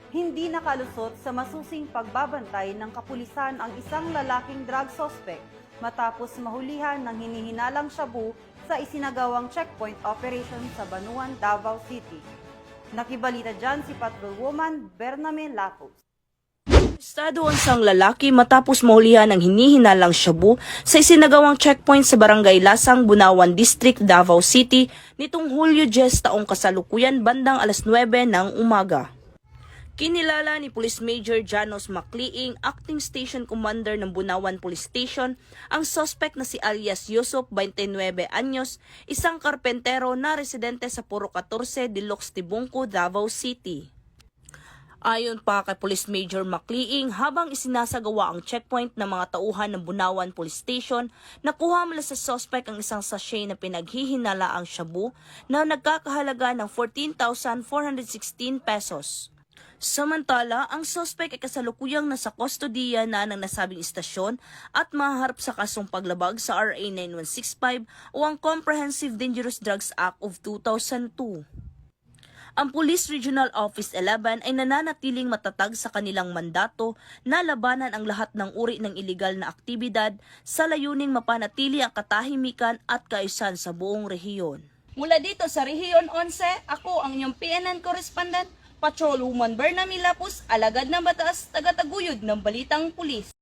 Hindi nakalusot sa masusing pagbabantay ng kapulisan ang isang lalaking drug suspect matapos mahulihan ng hinihinalang shabu sa isinagawang checkpoint operation sa Banuan, Davao City. Nakibalita dyan si Patrolwoman Bernamen Lapos. Estado ang isang lalaki matapos mahulihan ng hinihinalang shabu sa isinagawang checkpoint sa Barangay Lasang, Bunawan District, Davao City nitong Hulyo 10 taong kasalukuyan bandang alas 9 ng umaga. Kinilala ni Police Major Janos Macliing, Acting Station Commander ng Bunawan Police Station, ang suspect na si alias Yusuf, 29 anyos, isang karpentero na residente sa Puro 14, Dilox, Tibungco, Davao City. Ayon pa kay Police Major Macliing, habang isinasagawa ang checkpoint ng mga tauhan ng Bunawan Police Station, nakuha mula sa suspect ang isang sachet na pinaghihinalaang shabu na nagkakahalaga ng 14,416 pesos. Samantala, ang suspect ay kasalukuyang nasa kustodiya na ng nasabing istasyon at mahaharap sa kasong paglabag sa RA 9165 o ang Comprehensive Dangerous Drugs Act of 2002. Ang Police Regional Office 11 ay nananatiling matatag sa kanilang mandato na labanan ang lahat ng uri ng iligal na aktibidad sa layuning mapanatili ang katahimikan at kaayusan sa buong rehiyon. Mula dito sa Rehiyon 11, ako ang inyong PNN correspondent, Patrolwoman Bernamen Lapos, alagad ng batas, taga-taguyod ng Balitang Pulis.